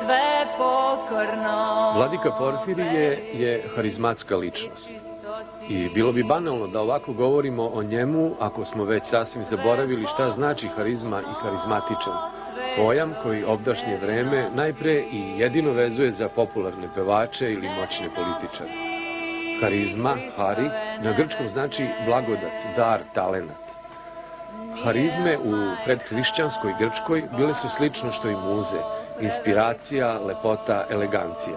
sve pokorno. Vladika Porfirije je harizmatska ličnost. I bilo bi banalno da ovako govorimo o njemu ako smo već sasvim zaboravili šta znači harizma i harizmatičan. Pojam koji obdašnje vreme najpre i jedino vezuje za popularne pevače ili moćne političare. Harizma, hari, na grčkom znači blagodat, dar, talenat. Harizme u predhrišćanskoj Grčkoj bile su slično što i muze, inspiracija, lepota, elegancija.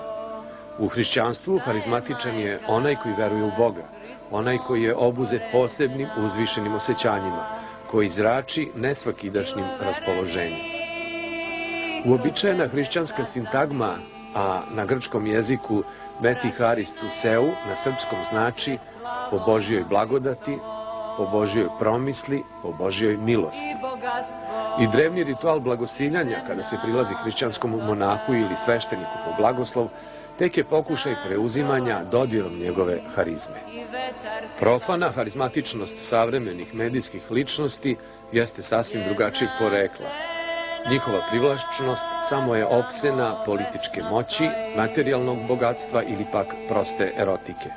U hrišćanstvu harizmatičan je onaj koji veruje u Boga, onaj koji je obuzet posebnim uzvišenim osjećanjima, koji zrači nesvakidašnjim raspoloženjem. Uobičajena hrišćanska sintagma, a na grčkom jeziku Beti Haristu Seu, na srpskom znači po Božjoj blagodati, po Božjoj promisli, po Božjoj milosti. I drevni ritual blagosiljanja, kada se prilazi hrišćanskom monahu ili svešteniku po blagoslov, tek je pokušaj preuzimanja dodirom njegove harizme. Profana harizmatičnost savremenih medijskih ličnosti jeste sasvim drugačijeg porekla. Njihova privlačnost samo je opsena političke moći, materijalnog bogatstva ili pak proste erotike.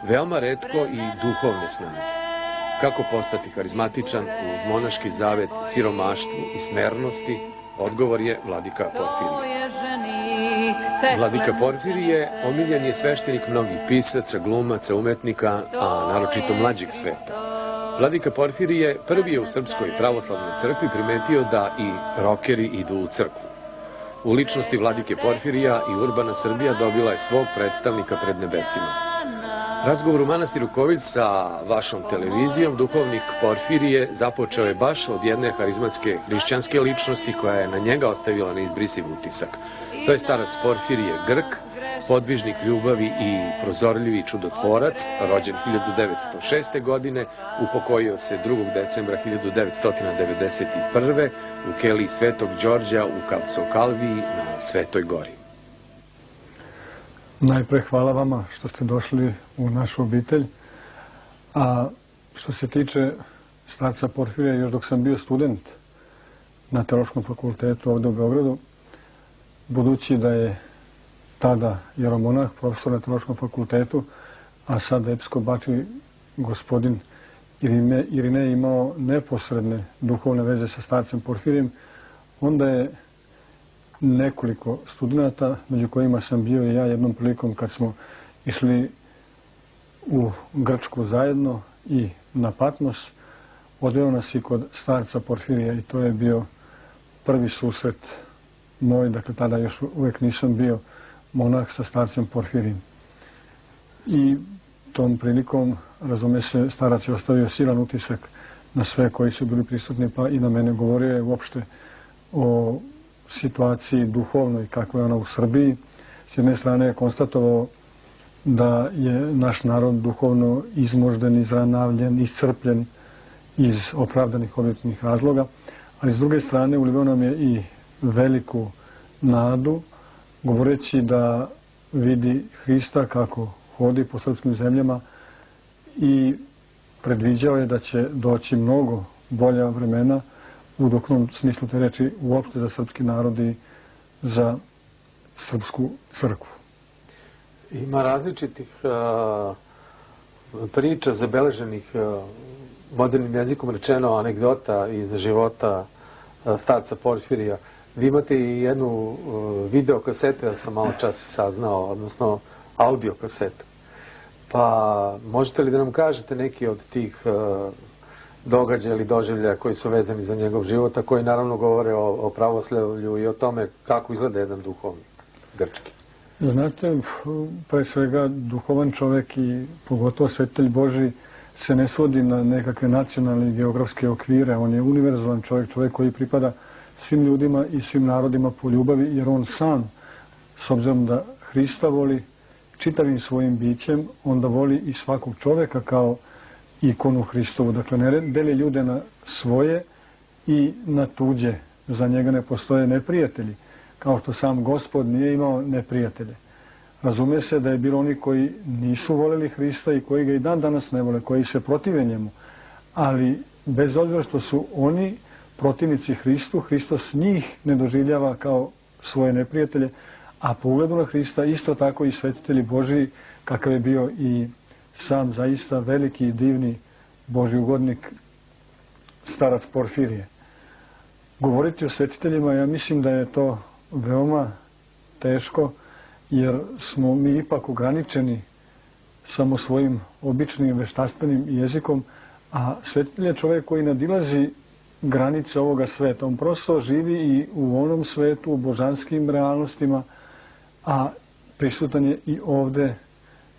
Veoma retko i duhovne snage. Kako postati harizmatičan uz monaški zavet siromaštvu i smernosti, odgovor je Vladika Porfirije. Vladika Porfirije omiljen je sveštenik mnogih pisaca, glumaca, umetnika, a naročito mlađeg sveta. Vladika Porfirije prvi je u Srpskoj pravoslavnoj crkvi primetio da i rokeri idu u crkvu. U ličnosti Vladike Porfirija i urbana Srbija dobila je svog predstavnika pred nebesima. Razgovor u manastiru Kovilj sa vašom televizijom duhovnik Porfirije započeo je baš od jedne harizmatske hrišćanske ličnosti koja je na njega ostavila neizbrisiv utisak. To je starac Porfirije Grk, podvižnik ljubavi i prozorljivi čudotvorac, rođen 1906. godine, upokojio se 2. decembra 1991. u keliji Svetog Đorđa u Kalsokalviji na Svetoj gori. Najpre hvala vama što ste došli u našu obitelj. A što se tiče starca Porfirija, još dok sam bio student na Teološkom fakultetu ovdje u Beogradu, budući da je tada jeromonah, profesor na Teološkom fakultetu, a sada episkopački gospodin Irinej imao neposredne duhovne veze sa starcem Porfirijem, onda je nekoliko studenta, među kojima sam bio i ja jednom prilikom kad smo išli u Grčku zajedno i na Patmos, odveo nas i kod starca Porfirija i to je bio prvi susret moj, dakle tada još uvijek nisam bio monah sa starcem Porfirijem. I tom prilikom, razume se, starac je ostavio silan utisak na sve koji su bili prisutni, pa i na mene. Govorio je uopšte o situaciji duhovnoj kakva je ona u Srbiji. S jedne strane je konstatovao da je naš narod duhovno izmožden, izranavljen, iscrpljen iz opravdanih objektivnih razloga, ali s druge strane ulivao nam je i veliku nadu, govoreći da vidi Hrista kako hodi po srpskim zemljama i predviđao je da će doći mnogo bolja vremena u duhovnom smislu te reči uopšte za srpski narod i za srpsku crkvu. Ima različitih priča zabeleženih modernim jezikom rečeno anegdota iz života starca Porfirija. Vi imate i jednu video kasetu, ja sam malo čas saznao, odnosno audio kasetu. Pa možete li da nam kažete neki od tih događaja ili doživljaja koji su vezani za njegov život, a koji naravno govore o pravoslavlju i o tome kako izgleda jedan duhovnik grčki? Znate, pre svega duhovan čovek i pogotovo svetitelj Božji se ne svodi na nekakve nacionalne i geografske okvire. On je univerzalan čovjek, čovjek koji pripada svim ljudima i svim narodima po ljubavi, jer on sam, s obzirom da Hrista voli čitavim svojim bićem, onda voli i svakog čovjeka kao ikonu Hristovu. Dakle, ne deli ljude na svoje i na tuđe. Za njega ne postoje neprijatelji, kao što sam Gospod nije imao neprijatelje. Razume se da je bilo oni koji nisu voljeli Hrista i koji ga i dan danas ne vole, koji se protive njemu. Ali bez obzira što su oni protivnici Hristu, Hristos njih ne doživljava kao svoje neprijatelje, a po ugledu na Hrista isto tako i svetitelji Božiji, kakav je bio i sam zaista veliki i divni Božji ugodnik starac Porfirije. Govoriti o svetiteljima, ja mislim da je to veoma teško, jer smo mi ipak ograničeni samo svojim običnim veštaštvenim jezikom, a svetitelj je čovjek koji nadilazi granice ovoga sveta. On prosto živi i u onom svetu, u božanskim realnostima, a prisutan je i ovde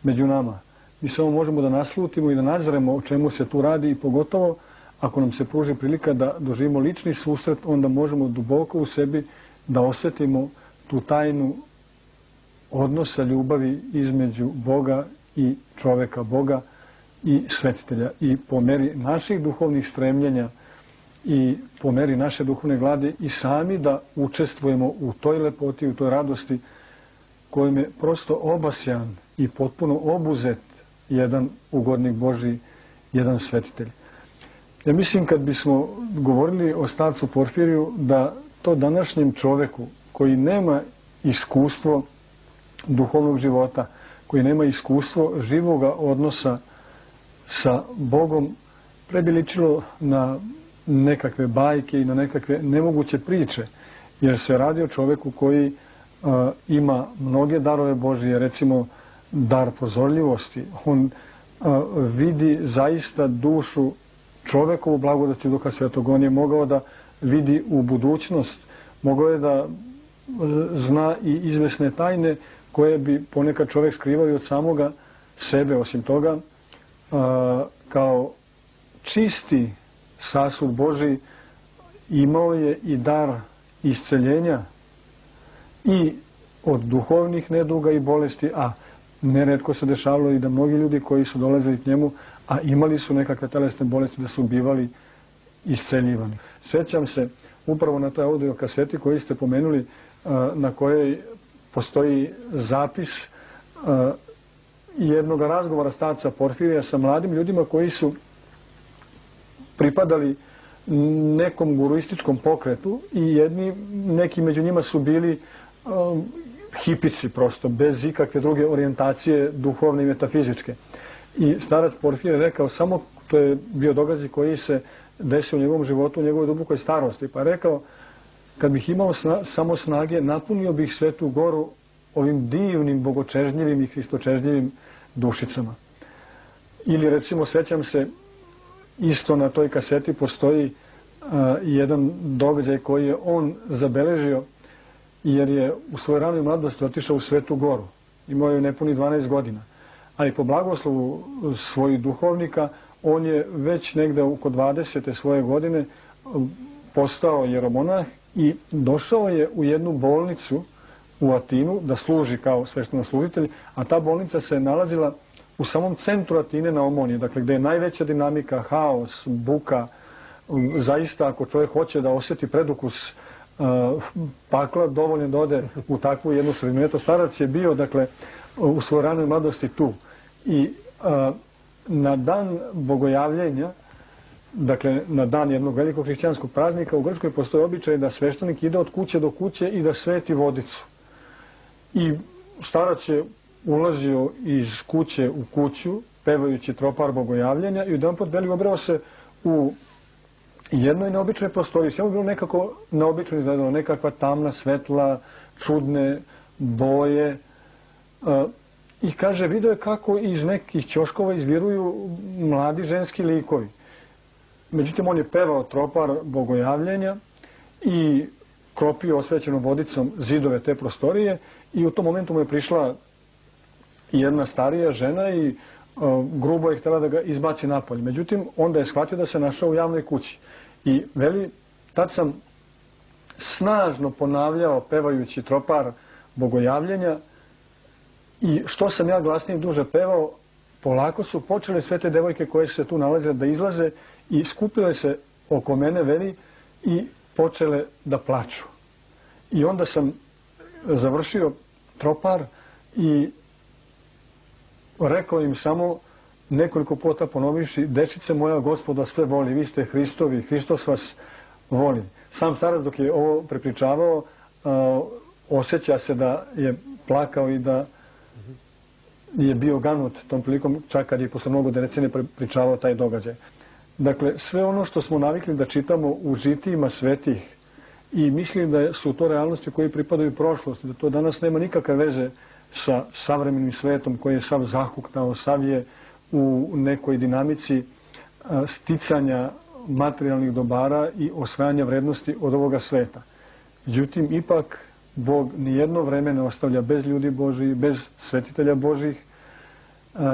među nama. Mi samo možemo da naslutimo i da nazremo o čemu se tu radi i pogotovo ako nam se pruži prilika da doživimo lični susret, onda možemo duboko u sebi da osjetimo tu tajnu odnosa ljubavi između Boga i čoveka, Boga i svetitelja. I po meri naših duhovnih stremljenja i po meri naše duhovne glade i sami da učestvujemo u toj lepoti, u toj radosti kojim je prosto obasjan i potpuno obuzet jedan ugodnik Božji, jedan svetitelj. Ja mislim kad bismo govorili o starcu Porfiriju da to današnjem čoveku koji nema iskustvo duhovnog života, koji nema iskustvo živoga odnosa sa Bogom, pre bi ličilo na nekakve bajke i na nekakve nemoguće priče, jer se radi o čoveku koji ima mnoge darove Božije, recimo dar prozorljivosti. On vidi zaista dušu čovekovu blagodati Duha Svetog. On je mogao da vidi u budućnost, mogao je da zna i izvesne tajne koje bi ponekad čovjek skrivao i od samoga sebe. Osim toga, kao čisti sasud Božji imao je i dar isceljenja i od duhovnih neduga i bolesti, a neretko se dešavalo i da mnogi ljudi koji su dolazili k njemu, a imali su nekakve telesne bolesti, da su bivali isceljivani. Sjećam se upravo na toj audio kaseti koju ste pomenuli, na kojoj postoji zapis jednog razgovora starca Porfirija sa mladim ljudima koji su pripadali nekom guruističkom pokretu i neki među njima su bili hipici prosto, bez ikakve druge orijentacije duhovne i metafizičke. I starac Porfirije je rekao, samo to je bio događaj koji se desio u njegovom životu, u njegovoj dubokoj starosti, pa je rekao, kad bih imao samo snage, napunio bih Svetu Goru ovim divnim, bogočežnjivim i hristočežnjivim dušicama. Ili recimo, sećam se, isto na toj kaseti postoji jedan događaj koji je on zabeležio, jer je u svojoj ranoj mladosti otišao u Svetu Goru. Imao je nepuni 12 godina. Ali po blagoslovu svojih duhovnika, on je već negde oko 20. svoje godine postao jeromonah i došao je u jednu bolnicu u Atinu da služi kao sveštenoslujitelj, a ta bolnica se nalazila u samom centru Atine na Omoniji, dakle gde je najveća dinamika, haos, buka. Zaista, ako čovjek hoće da osjeti predukus pakla, dovoljno da ode u takvu jednu sredinu. Eto, starac je bio, dakle, u svojoj ranoj mladosti tu. I na dan bogojavljenja, dakle, na dan jednog velikog hrišćanskog praznika, u Grčkoj postoji običaj da sveštenik ide od kuće do kuće i da sveti vodicu. I starac je ulazio iz kuće u kuću, pevajući tropar bogojavljenja, i jedanput veli obreo se u jednoj neobičnoj prostoriji. Sve mu bilo nekako neobično izgledalo, nekakva tamna, svetla, čudne boje. I kaže, vidio je kako iz nekih ćoškova izviruju mladi ženski likovi. Međutim, on je pevao tropar bogojavljenja i kropio osvećenom vodicom zidove te prostorije i u tom momentu mu je prišla jedna starija žena i grubo je htjela da ga izbaci napolje. Međutim, onda je shvatio da se našao u javnoj kući. I veli, tad sam snažno ponavljao pevajući tropar bogojavljenja i što sam ja glasnije duže pevao, polako su počele sve te devojke koje se tu nalaze da izlaze i skupile se oko mene, veli, i počele da plaču. I onda sam završio tropar i rekao im samo nekoliko puta ponovivši, dečice moja, Gospod vas sve voli, vi ste Hristovi, Hristos vas voli. Sam starac dok je ovo prepričavao, osjeća se da je plakao i da je bio ganut tom prilikom, čak kad je posle mnogo decenija pričavao taj događaj. Dakle, sve ono što smo navikli da čitamo u žitijima svetih i mislim da su to realnosti koje pripadaju prošlosti, da to danas nema nikakve veze sa savremenim svetom koji je sav zahuktao, sav je u nekoj dinamici sticanja materijalnih dobara i osvajanja vrednosti od ovoga sveta. Međutim, ipak Bog nijedno vreme ne ostavlja bez ljudi Božiji, bez svetitelja Božih,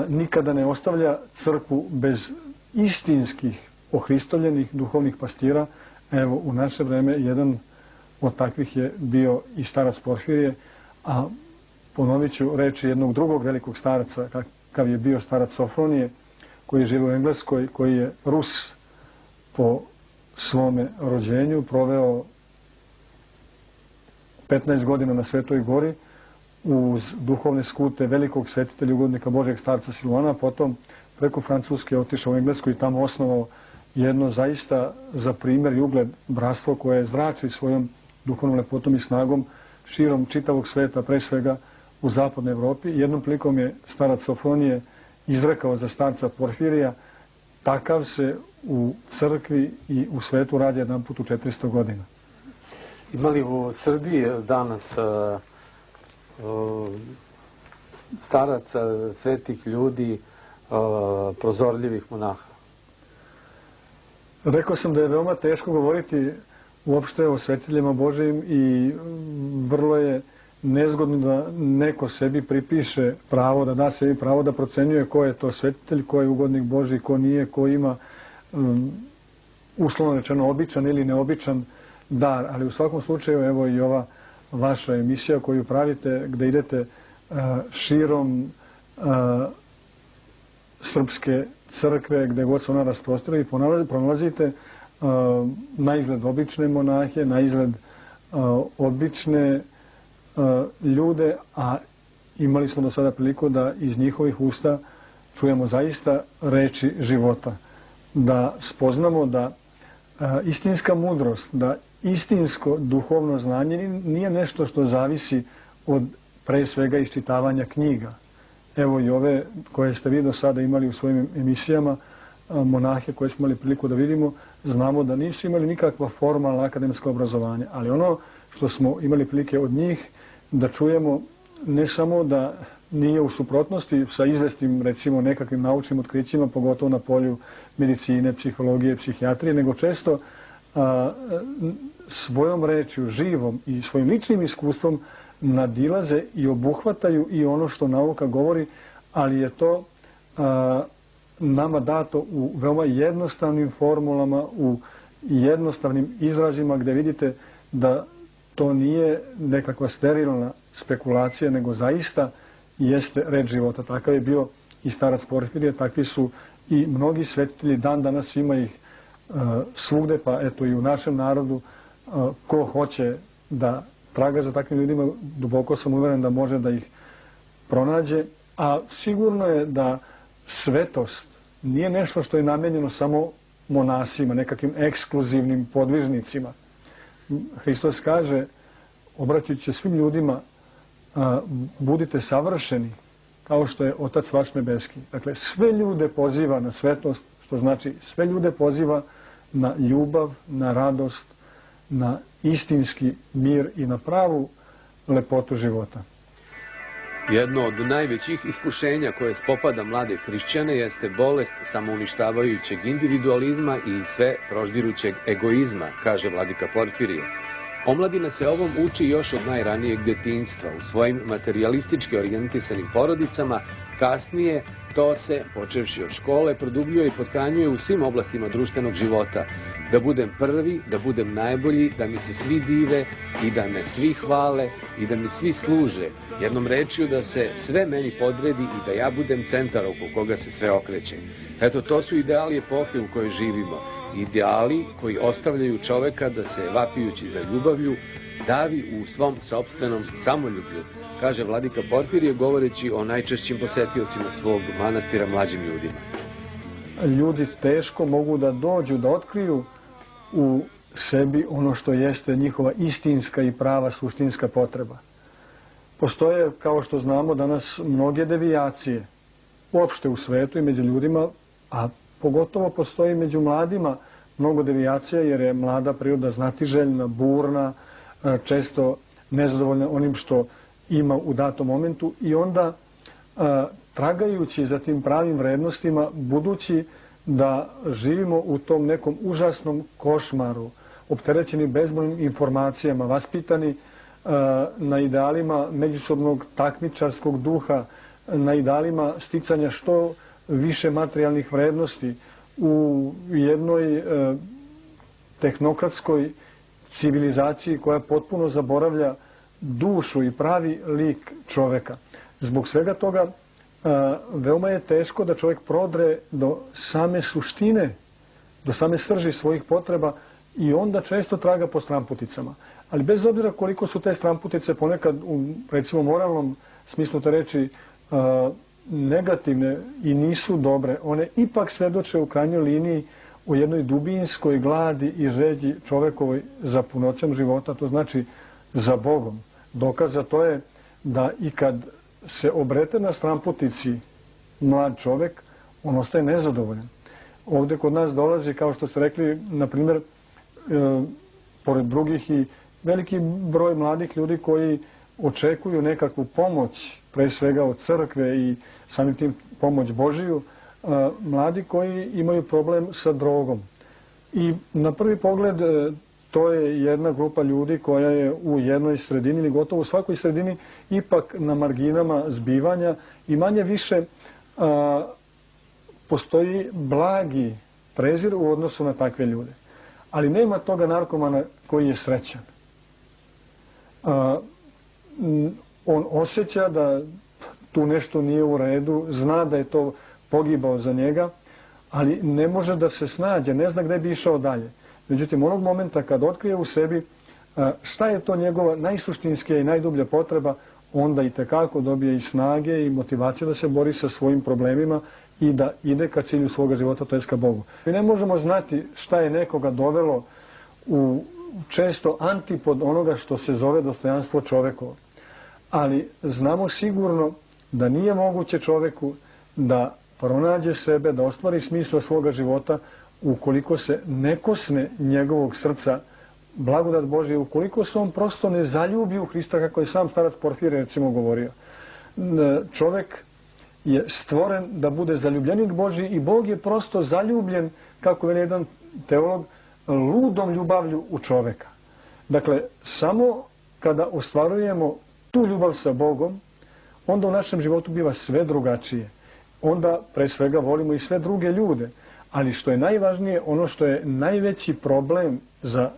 nikada ne ostavlja crkvu bez istinskih, ohristovljenih duhovnih pastira. Evo, u naše vreme jedan od takvih je bio i starac Porfirije, a ponovit ću reči jednog drugog velikog staraca, kakav je bio starac Sofronije, koji živi u Engleskoj, koji je Rus po svome rođenju, proveo 15 godina na Svetoj gori uz duhovne skute velikog svetitelja ugodnika Božeg starca Siluana, potom preko Francuske otišao u Englesku i tamo osnovao jedno zaista za primjer i ugled bratstvo koje zrači svojom duhovnom lepotom i snagom širom čitavog sveta, pre svega u zapadnoj Evropi. Jednom prilikom je starac Sofronije izrekao za starca Porfirija: takav se u crkvi i u svetu rađa jedan put u 400 godina. Ima li u Srbiji danas staraca, svetih ljudi, prozorljivih monaha? Rekao sam da je veoma teško govoriti uopšte o svetiteljima Božijim i vrlo je nezgodno da neko sebi pripiše pravo, da da sebi pravo da procenjuje ko je to svetitelj, ko je ugodnik Božiji, ko nije, ko ima uslovno rečeno običan ili neobičan dar. Ali u svakom slučaju, evo i ova vaša emisija koju pravite, gde idete širom srpske crkve, gde god se ona rasprostira i pronalazite na izgled obične monahe, na izgled obične ljude, a imali smo do sada priliku da iz njihovih usta čujemo zaista reči života. Da spoznamo da istinska mudrost, da istinsko duhovno znanje nije nešto što zavisi od pre svega iščitavanja knjiga. Evo i ove koje ste vi do sada imali u svojim emisijama, monahe koje smo imali priliku da vidimo, znamo da nisu imali nikakva formalna akademska obrazovanja, ali ono što smo imali prilike od njih da čujemo ne samo da nije u suprotnosti sa izvestim, recimo, nekakvim naučnim otkrićima, pogotovo na polju medicine, psihologije, psihijatrije, nego često svojom rečju, živom i svojim ličnim iskustvom nadilaze i obuhvataju i ono što nauka govori, ali je to nama dato u veoma jednostavnim formulama, u jednostavnim izrazima gde vidite da to nije nekakva sterilna spekulacija, nego zaista jeste reč života. Takav je bio i starac Porfirije, takvi su i mnogi svetitelji, dan danas ima ih svugde, pa eto i u našem narodu. Ko hoće da traga za takvim ljudima, duboko sam uveren da može da ih pronađe, a sigurno je da svetost nije nešto što je namenjeno samo monasima, nekakvim ekskluzivnim podvižnicima. Hristos kaže, obraćajući se svim ljudima, budite savršeni kao što je Otac vaš nebeski. Dakle, sve ljude poziva na svetost, što znači sve ljude poziva na ljubav, na radost, na istinski mir i na pravu lepotu života. Jedno od najvećih iskušenja koje spopada mlade hrišćane jeste bolest samouništavajućeg individualizma i sve proždirućeg egoizma, kaže vladika Porfirije. Omladina se ovom uči još od najranijeg detinjstva. U svojim materijalistički orijentisanim porodicama kasnije to se, počevši od škole, produbljuje i pothranjuje u svim oblastima društvenog života. Da budem prvi, da budem najbolji, da mi se svi dive i da me svi hvale i da mi svi služe. Jednom rečju da se sve meni podredi i da ja budem centar oko koga se sve okreće. Eto, to su ideali epohe u kojoj živimo. Ideali koji ostavljaju čoveka da se, vapijući za ljubavlju, davi u svom sopstvenom samoljublju, kaže vladika Porfirije, govoreći o najčešćim posetiocima svog manastira mlađim ljudima. Ljudi teško mogu da dođu, da otkriju u sebi ono što jeste njihova istinska i prava suštinska potreba. Postoje, kao što znamo, danas mnoge devijacije uopšte u svetu i među ljudima, a pogotovo postoji među mladima mnogo devijacija, jer je mlada priroda znatiželjna, burna, često nezadovoljna onim što ima u datom momentu i onda tragajući za tim pravim vrednostima, budući da živimo u tom nekom užasnom košmaru, opterećeni bezbrojnim informacijama, vaspitani na idealima međusobnog takmičarskog duha, na idealima sticanja što više materijalnih vrednosti u jednoj tehnokratskoj civilizaciji koja potpuno zaboravlja dušu i pravi lik čoveka. Zbog svega toga veoma je teško da čovjek prodre do same suštine, do same srži svojih potreba i onda često traga po stramputicama. Ali bez obzira koliko su te stramputice ponekad u, recimo, moralnom smislu te reči negativne i nisu dobre, one ipak svedoče u krajnjoj liniji o jednoj dubinskoj gladi i želji čovekovoj za punoćom života, to znači za Bogom. Dokaz za to je da i kad se obrete na stramputici mlad čovek, on ostaje nezadovoljan. Ovdje kod nas dolazi, kao što ste rekli, na primjer, pored drugih i veliki broj mladih ljudi koji očekuju nekakvu pomoć, pre svega od crkve i samim tim pomoć Božiju, mladi koji imaju problem sa drogom. I na prvi pogled to je jedna grupa ljudi koja je u jednoj sredini ili gotovo u svakoj sredini ipak na marginama zbivanja i manje više postoji blagi prezir u odnosu na takve ljude. Ali nema toga narkomana koji je srećan. On osjeća da tu nešto nije u redu, zna da je to pogibao za njega, ali ne može da se snađe, ne zna gde bi išao dalje. Međutim, onog momenta kad otkrije u sebi šta je to njegova najsuštinskija i najdublja potreba, onda i tekako dobije i snage i motivacije da se bori sa svojim problemima i da ide ka cilju svoga života, to je ka Bogu. Mi ne možemo znati šta je nekoga dovelo u često antipod onoga što se zove dostojanstvo čovekovo. Ali znamo sigurno da nije moguće čoveku da pronađe sebe, da ostvari smisla svoga života ukoliko se ne kosne njegovog srca blagodat Božje, ukoliko se on prosto ne zaljubi u Hrista, kako je sam starac Porfirije recimo govorio. Čovek je stvoren da bude zaljubljenik Božji i Bog je prosto zaljubljen, kako je jedan teolog, ludom ljubavlju u čoveka. Dakle, samo kada ostvarujemo tu ljubav sa Bogom, onda u našem životu biva sve drugačije. Onda pre svega volimo i sve druge ljude. Ali što je najvažnije, ono što je najveći problem za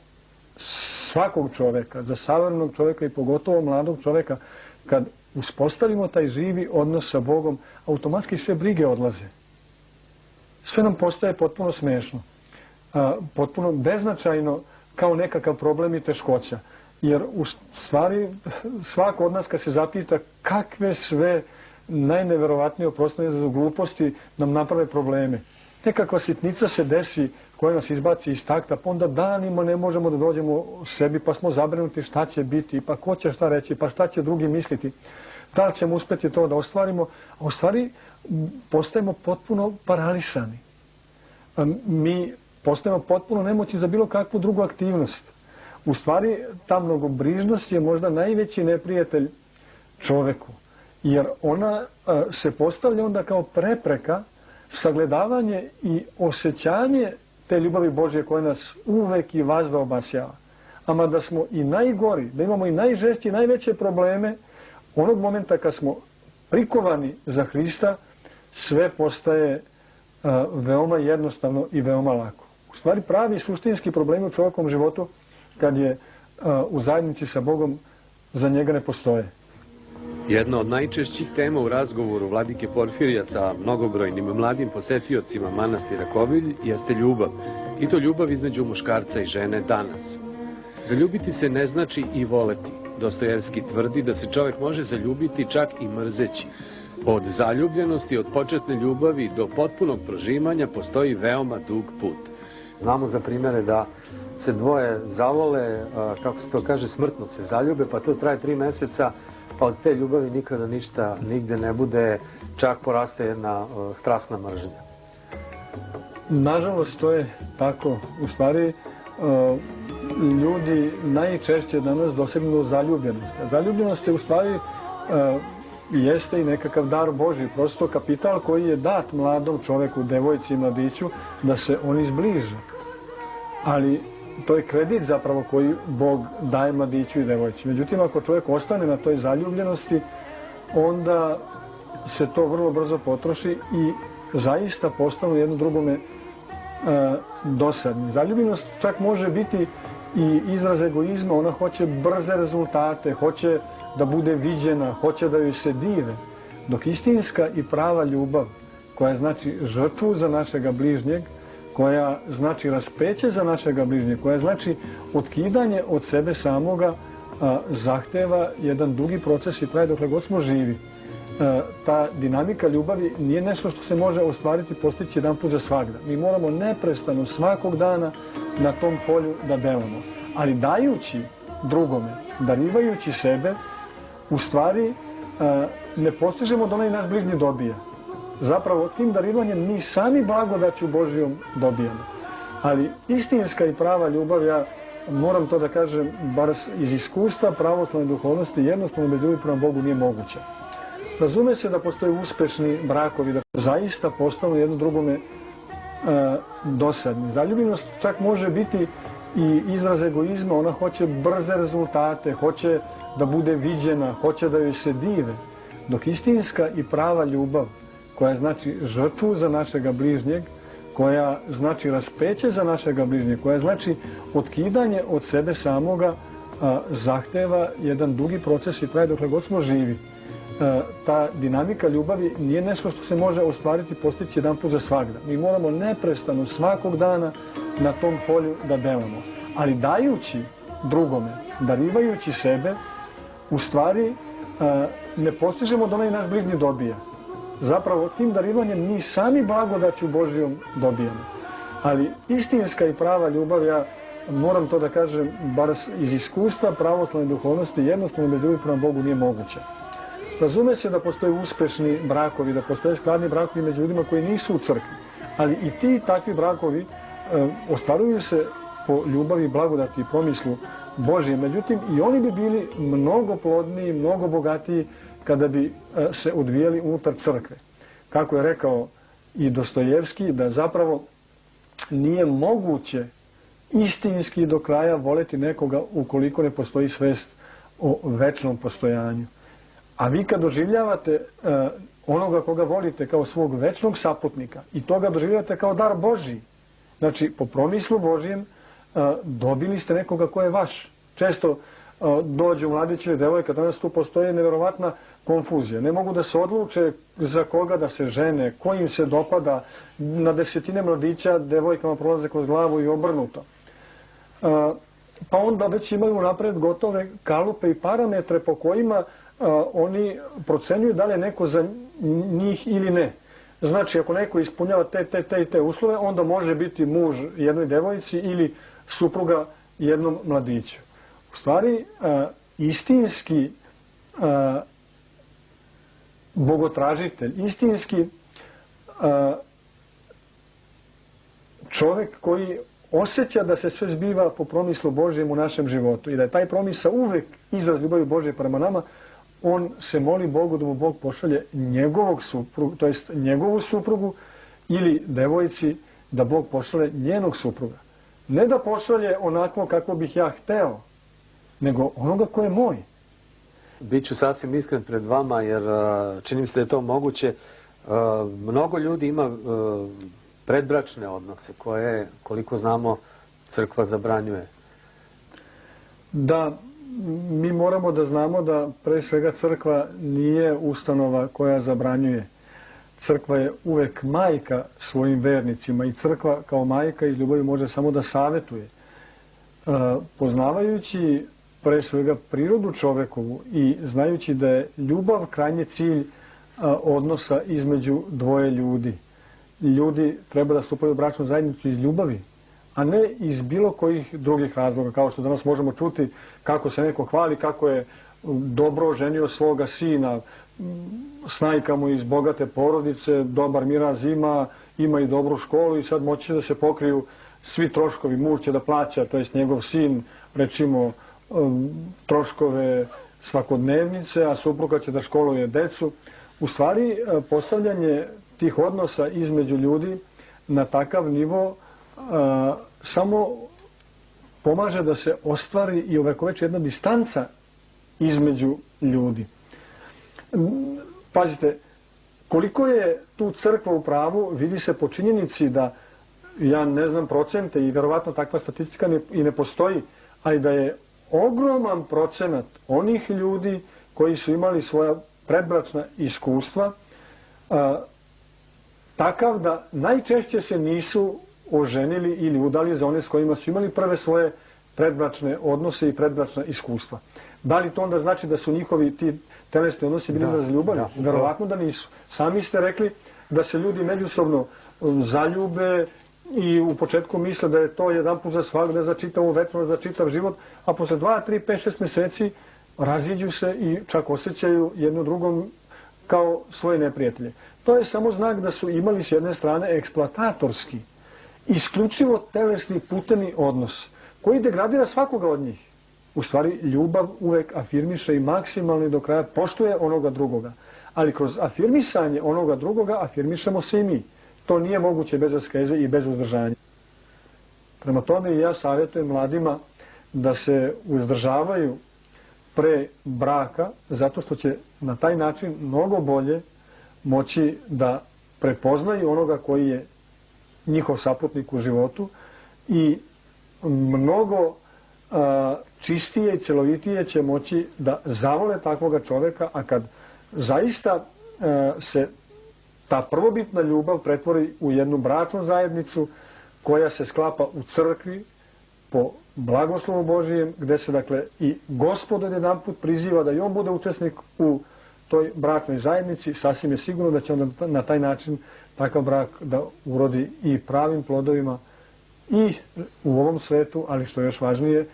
svakog čoveka, za savremenog čoveka i pogotovo mladog čoveka, kad uspostavimo taj živi odnos sa Bogom, automatski sve brige odlaze. Sve nam postaje potpuno smešno, potpuno beznačajno, kao nekakav problem i teškoća. Jer u stvari svako od nas kad se zapita kakve sve najneverovatnije oprostne za gluposti nam naprave probleme. Nekakva sitnica se desi koja nas izbaci iz takta, pa onda danima ne možemo da dođemo sebi, pa smo zabrinuti šta će biti, pa ko će šta reći, pa šta će drugi misliti. Da li ćemo uspjeti to da ostvarimo? A u stvari postajemo potpuno paralisani. Mi postajemo potpuno nemoćni za bilo kakvu drugu aktivnost. U stvari ta mnogobrižnost je možda najveći neprijatelj čoveku, jer ona se postavlja onda kao prepreka sagledavanje i osjećanje te ljubavi Božje koja nas uvek i vazda obasjava. Ama da smo i najgori, da imamo i najžešće i najveće probleme, onog momenta kad smo prikovani za Hrista, sve postaje veoma jednostavno i veoma lako. U stvari pravi suštinski problemi u čovjekovom životu, kad je u zajednici sa Bogom, za njega ne postoje. Jedna od najčešćih tema u razgovoru vladike Porfirija sa mnogobrojnim mladim posetiocima manastira Kovilj jeste ljubav. I to ljubav između muškarca i žene danas. Zaljubiti se ne znači i voleti. Dostojevski tvrdi da se čovjek može zaljubiti čak i mrzeći. Od zaljubljenosti, od početne ljubavi do potpunog prožimanja postoji veoma dug put. Znamo za primjere da se dvoje zavole, kako se to kaže, smrtno se zaljube, pa to traje 3 meseca, pa od te ljubavi nikada ništa nigde ne bude, čak poraste jedna strasna mržnja. Nažalost, to je tako. U stvari, ljudi najčešće danas dosegnu zaljubljenost. Zaljubljenost je u stvari jeste i nekakav dar Božji, prosto kapital koji je dat mladom čoveku, devojci i mladiću da se oni zbliže. Ali to je kredit zapravo koji Bog daje mladiću i devojci. Međutim, ako čovjek ostane na toj zaljubljenosti, onda se to vrlo brzo potroši i zaista postanu jedno drugome dosadni. Zaljubljenost čak može biti i izraz egoizma, ona hoće brze rezultate, hoće da bude viđena, hoće da joj se dive. Dok istinska i prava ljubav, koja znači žrtvu za našega bližnjeg, koja znači raspeće za našega bližnjeg, koja znači otkidanje od sebe samoga, zahteva jedan dugi proces i traje dokle god smo živi. Ta dinamika ljubavi nije nešto što se može ostvariti i postići jedan put za svagda. Mi moramo neprestano svakog dana na tom polju da delamo. Ali dajući drugome, darivajući sebe, u stvari ne postižemo da onaj naš bližnji dobija. Zapravo tim darivanjem mi sami blagodaću Božijom dobijamo. Ali istinska i prava ljubav, ja moram to da kažem, bar iz iskustva pravoslavne duhovnosti, jednostavno bez ljubavi prema Bogu nije moguće. Razume se da postoje uspešni brakovi, da zaista postanu jedno drugome dosadni. Zaljubljenost čak može biti i izraz egoizma, ona hoće brze rezultate, hoće da bude viđena, hoće da joj se dive. Dok istinska i prava ljubav, koja znači žrtvu za našega bližnjeg, koja znači raspeće za našega bližnjeg, koja znači otkidanje od sebe samoga, zahteva jedan dugi proces i traje dokle god smo živi. Ta dinamika ljubavi nije nešto što se može ostvariti i postići jedan put za svagda. Mi moramo neprestano svakog dana na tom polju da delamo. Ali dajući drugome, darivajući sebe, u stvari ne postižemo da onaj naš bližnji dobija. Zapravo tim darivanjem mi sami blagodaću Božijom dobijamo. Ali istinska i prava ljubav, ja moram to da kažem, bar iz iskustva pravoslavne duhovnosti, jednostavno bez ljubavi prema Bogu nije moguće. Razume se da postoje uspešni brakovi, da postoje skladni brakovi među ljudima koji nisu u crkvi. Ali i ti takvi brakovi ostvaruju se po ljubavi, blagodati i promislu Božije. Međutim, i oni bi bili mnogo plodniji, mnogo bogatiji kada bi se odvijali unutar crkve. Kako je rekao i Dostojevski, da zapravo nije moguće istinski do kraja voleti nekoga ukoliko ne postoji svest o večnom postojanju. A vi kad doživljavate onoga koga volite kao svog večnog saputnika i toga doživljavate kao dar Božiji, znači po promislu Božijem dobili ste nekoga ko je vaš. Često dođu mladići ili devojka, danas tu postoji neverovatna konfuzija. Ne mogu da se odluče za koga da se žene, ko im se dopada. Na desetine mladića devojkama prolaze kroz glavu i obrnuto. Pa onda već imaju napred gotove kalupe i parametre po kojima oni procenjuju da li je neko za njih ili ne. Znači, ako neko ispunjava te uslove, onda može biti muž jednoj devojci ili supruga jednom mladiću. U stvari, istinski bogotražitelj, istinski čovjek koji osjeća da se sve zbiva po promislu Božijem u našem životu i da je taj promisao uvek izraz ljubavi Božje prema nama, on se moli Bogu da mu Bog pošalje njegovog supruga, to jest njegovu suprugu, ili devojci da Bog pošalje njenog supruga. Ne da pošalje onako kako bih ja hteo, nego onoga ko je moj. Biću sasvim iskren pred vama, jer čini mi se da je to moguće. Mnogo ljudi ima predbračne odnose koje, koliko znamo, crkva zabranjuje. Da, mi moramo da znamo da pre svega crkva nije ustanova koja zabranjuje. Crkva je uvek majka svojim vernicima i crkva kao majka iz ljubavi može samo da savetuje. Poznavajući pre svega prirodu čovekovu i znajući da je ljubav krajnji cilj odnosa između dvoje ljudi. Ljudi treba da stupaju u bračnu zajednicu iz ljubavi, a ne iz bilo kojih drugih razloga, kao što danas možemo čuti kako se neko hvali, kako je dobro ženio svoga sina, snajka mu iz bogate porodice, dobar miraz ima i dobru školu i sad moći će da se pokriju svi troškovi, muž će da plaća, to jest njegov sin, recimo, troškove svakodnevnice, a supruga će da školuje decu. U stvari, postavljanje tih odnosa između ljudi na takav nivo samo pomaže da se ostvari i ovekoveči jedna distanca između ljudi. Pazite, koliko je tu crkva u pravu, vidi se po činjenici da, ja ne znam procente i verovatno takva statistika i ne postoji, ali da je ogroman procenat onih ljudi koji su imali svoja predbračna iskustva takav da najčešće se nisu oženili ili udali za one s kojima su imali prve svoje predbračne odnose i predbračna iskustva. Da li to onda znači da su njihovi ti telesni odnosi bili izraz ljubavi? Verovatno da nisu. Sami ste rekli da se ljudi međusobno zaljube i u početku misle da je to jedan put za svagda, za čitavu večnost, za čitav život, a posle 2, 3, 5, 6 meseci raziđu se i čak osjećaju jedno drugom kao svoje neprijatelje. To je samo znak da su imali s jedne strane eksploatatorski, isključivo telesni puteni odnos, koji degradira svakoga od njih. U stvari, ljubav uvek afirmiše i maksimalno i do kraja poštuje onoga drugoga. Ali kroz afirmisanje onoga drugoga afirmišemo se i mi. To nije moguće bez askeze i bez uzdržanja. Prema tome i ja savjetujem mladima da se uzdržavaju pre braka, zato što će na taj način mnogo bolje moći da prepoznaju onoga koji je njihov saputnik u životu i mnogo čistije i celovitije će moći da zavole takvoga čoveka, a kad zaista se ta prvobitna ljubav pretvori u jednu bračnu zajednicu koja se sklapa u crkvi po blagoslovu Božijem, gde se dakle i Gospod jedan put priziva da i on bude učesnik u toj bračnoj zajednici, sasvim je sigurno da će onda na taj način takav brak da urodi i pravim plodovima i u ovom svetu, ali što je još važnije,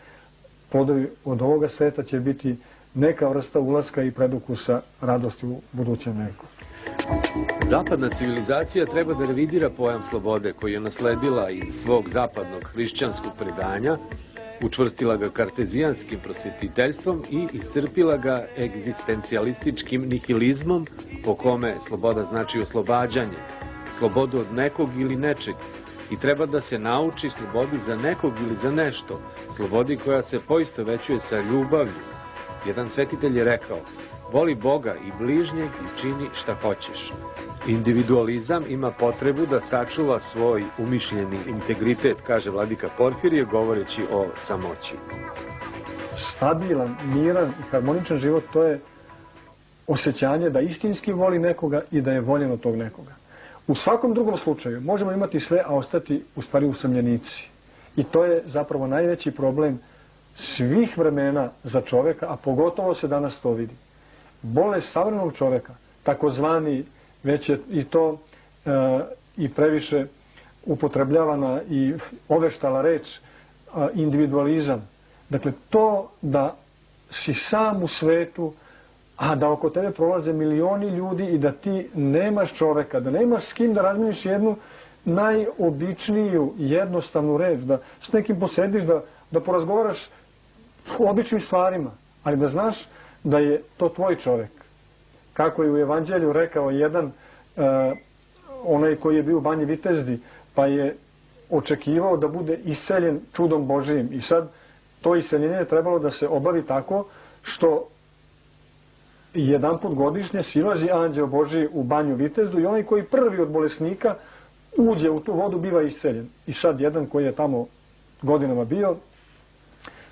plodovi od ovoga sveta će biti neka vrsta ulaska i predukusa radosti u budućem veku. Zapadna civilizacija treba da revidira pojam slobode koji je nasledila iz svog zapadnog hrišćanskog predanja, učvrstila ga kartezijanskim prosvetiteljstvom i iscrpila ga egzistencijalističkim nihilizmom po kome sloboda znači oslobađanje, slobodu od nekog ili nečeg i treba da se nauči slobodi za nekog ili za nešto, slobodi koja se poistovećuje sa ljubavlju. Jedan svetitelj je rekao: voli Boga i bližnjeg i čini šta hoćeš. Individualizam ima potrebu da sačuva svoj umišljeni integritet, kaže vladika Porfirije, govoreći o samoći. Stabilan, miran i harmoničan život, to je osjećanje da istinski voli nekoga i da je voljen od tog nekoga. U svakom drugom slučaju možemo imati sve, a ostati u stvari usamljenici. I to je zapravo najveći problem svih vremena za čoveka, a pogotovo se danas to vidi. Bolest savremenog čoveka, takozvani, već je i to i previše upotrebljavana i oveštala reč, individualizam. Dakle, to da si sam u svetu, a da oko tebe prolaze milioni ljudi i da ti nemaš čoveka, da nemaš s kim da razmeniš jednu najobičniju, jednostavnu reč, da s nekim posediš, da porazgovaraš o običnim stvarima, ali da znaš da je to tvoj čovek. Kako je u Evanđelju rekao jedan, onaj koji je bio u Banji Vitezdi, pa je očekivao da bude iseljen čudom Božijim. I sad to iseljenje je trebalo da se obavi tako što jedan put godišnje silazi anđeo Božiji u Banju Vitezdu i onaj koji prvi od bolesnika uđe u tu vodu biva isceljen. I sad jedan koji je tamo godinama bio,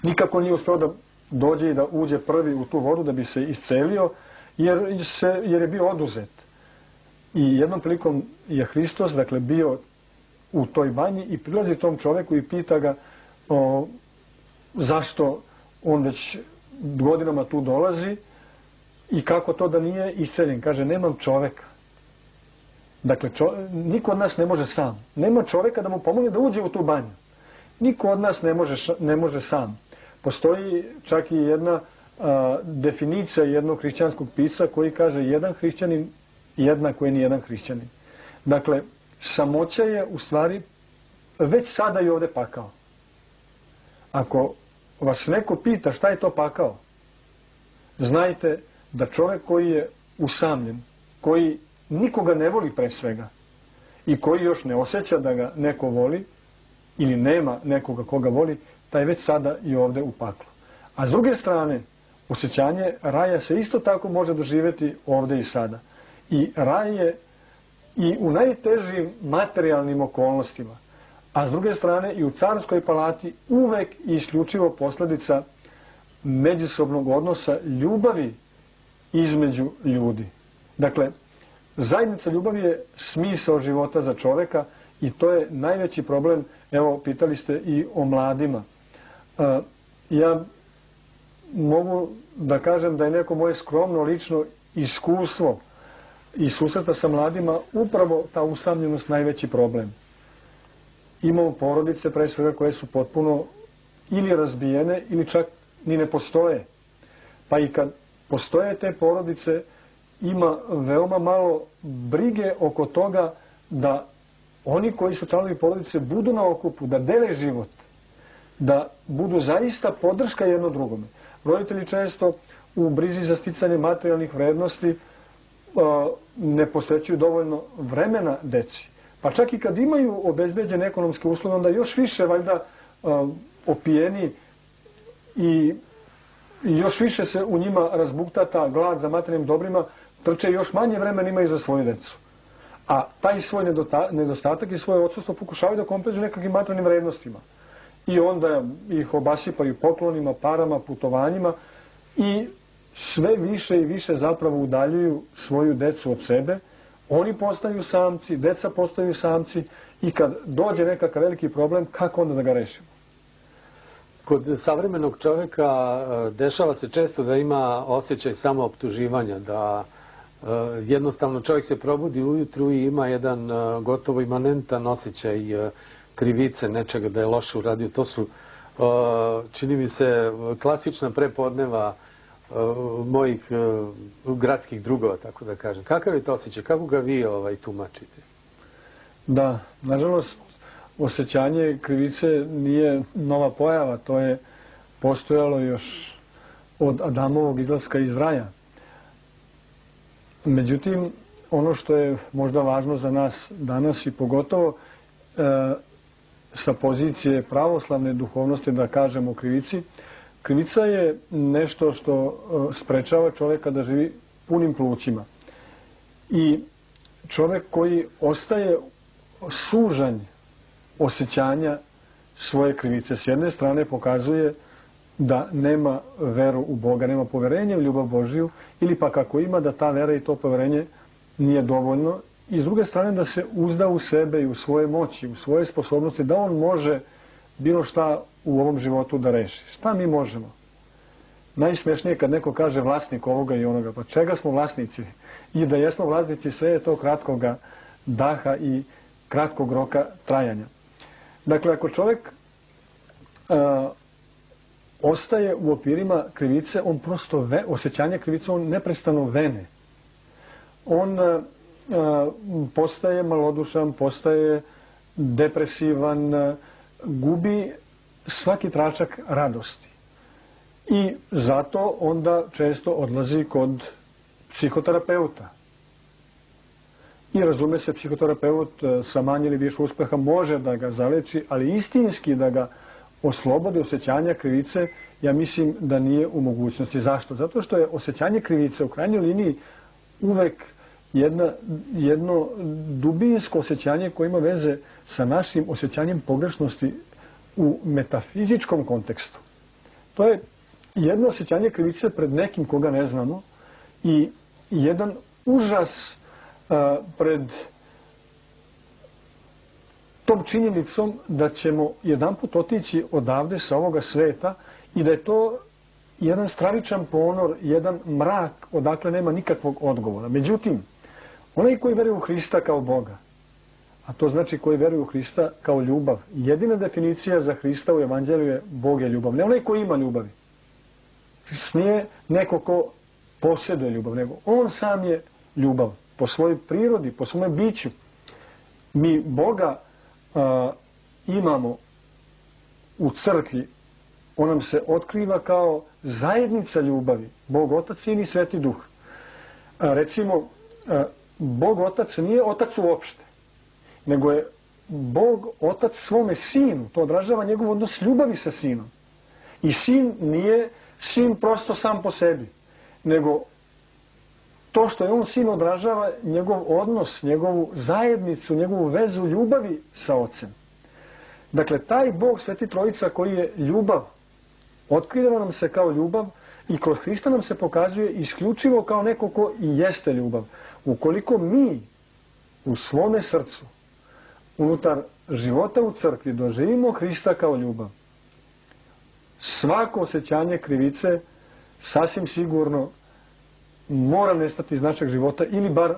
nikako nije uspeo da dođe i da uđe prvi u tu vodu da bi se iscelio, jer je bio oduzet. I jednom prilikom je Hristos, dakle, bio u toj banji i prilazi tom čoveku i pita ga zašto on već godinama tu dolazi i kako to da nije isceljen. Kaže, nemam čoveka. Dakle, niko od nas ne može sam. Nema čoveka da mu pomogne da uđe u tu banju. niko od nas ne može sam. Postoji čak i jedna definicija jednog hrišćanskog pisca koji kaže jedan hrišćanin jednako je ni jedan hrišćanin. Dakle, samoća je u stvari već sada i ovde pakao. Ako vas neko pita šta je to pakao, znajte da čovjek koji je usamljen, koji nikoga ne voli pre svega i koji još ne osjeća da ga neko voli ili nema nekoga koga voli, taj već sada i ovde u paklu. A s druge strane, osjećanje raja se isto tako može doživjeti ovde i sada. I raj je i u najtežim materijalnim okolnostima, a s druge strane i u carskoj palati uvek i isključivo posljedica međusobnog odnosa ljubavi između ljudi. Dakle, zajednica ljubavi je smisao života za čoveka i to je najveći problem. Evo, pitali ste i o mladima. Ja mogu da kažem da je neko moje skromno lično iskustvo i susreta sa mladima upravo ta usamljenost najveći problem. Imamo porodice pre svega koje su potpuno ili razbijene ili čak ni ne postoje. Pa i kad postoje te porodice ima veoma malo brige oko toga da oni koji su članovi porodice budu na okupu, da dele život, da budu zaista podrška jedno drugome. Roditelji često u brizi za sticanje materijalnih vrednosti ne posvećuju dovoljno vremena deci. Pa čak i kad imaju obezbeđene ekonomske uslove, onda još više valjda opijeni i još više se u njima razbukta ta glad za materijalnim dobrima, trče još manje vremena imaju za svoju decu. A taj svoj nedostatak i svoje odsustvo pokušavaju da kompenzuju nekakvim materijalnim vrednostima. I onda ih obasipaju poklonima, parama, putovanjima i sve više i više zapravo udaljuju svoju decu od sebe. Oni postaju samci, deca postaju samci i kad dođe nekakav veliki problem, kako onda da ga rešimo? Kod savremenog čovjeka dešava se često da ima osjećaj samooptuživanja, da jednostavno čovjek se probudi ujutru i ima jedan gotovo imanentan osjećaj krivice, nečega da je loše uradio. To su, čini mi se, klasična prepodneva mojih gradskih drugova, tako da kažem. Kakav je to osjećaj? Kako ga vi tumačite? Da, nažalost, osjećanje krivice nije nova pojava, to je postojalo još od Adamovog izlaska iz raja. Međutim, ono što je možda važno za nas danas i pogotovo sa pozicije pravoslavne duhovnosti da kažemo o krivici, krivica je nešto što sprečava čovjeka da živi punim plućima. I čovjek koji ostaje sužanj osjećanja svoje krivice, s jedne strane pokazuje da nema veru u Boga, nema poverenja u ljubav Božiju, ili pa kako ima da ta vera i to poverenje nije dovoljno, i s druge strane da se uzda u sebe i u svoje moći, u svoje sposobnosti, da on može bilo šta u ovom životu da reši. Šta mi možemo? Najsmešnije je kad neko kaže vlasnik ovoga i onoga. Pa čega smo vlasnici? I da jesmo vlasnici, sve je to kratkog daha i kratkog roka trajanja. Dakle, ako čovjek ostaje u okvirima krivice, on prosto osjećanje krivice, on neprestano vene. On postaje malodušan, postaje depresivan, gubi svaki tračak radosti. I zato onda često odlazi kod psihoterapeuta. I razume se, psihoterapeut sa manje ili više uspeha može da ga zaleči, ali istinski da ga oslobode osjećanja krivice, ja mislim da nije u mogućnosti. Zašto? Zato što je osjećanje krivice u krajnjoj liniji uvek jedno dubinsko osjećanje koje ima veze sa našim osjećanjem pogrešnosti u metafizičkom kontekstu. To je jedno osjećanje krivice pred nekim koga ne znamo i jedan užas pred tom činjenicom da ćemo jedanput otići odavde sa ovoga sveta i da je to jedan stravičan ponor, jedan mrak odakle nema nikakvog odgovora. Međutim, onaj koji veruje u Hrista kao Boga, a to znači koji veruju u Hrista kao ljubav. Jedina definicija za Hrista u Evanđelju je Bog je ljubav. Ne onaj ko ima ljubavi. Hristos nije neko ko posjeduje ljubav, nego on sam je ljubav. Po svojoj prirodi, po svome biću. Mi Boga imamo u crkvi. On nam se otkriva kao zajednica ljubavi. Bog, Otac, Sin i Sveti Duh. Recimo, Bog Otac nije Otac uopšte, nego je Bog Otac svome Sinu. To odražava njegov odnos ljubavi sa Sinom. I Sin nije Sin prosto sam po sebi, nego to što je on Sin odražava njegov odnos, njegovu zajednicu, njegovu vezu ljubavi sa Ocem. Dakle, taj Bog, Sveti Trojica, koji je ljubav, otkriva nam se kao ljubav i kroz Hrista nam se pokazuje isključivo kao neko ko i jeste ljubav. Ukoliko mi u svome srcu, unutar života u crkvi, doživimo Hrista kao ljubav, svako osjećanje krivice sasvim sigurno mora nestati iz našeg života, ili bar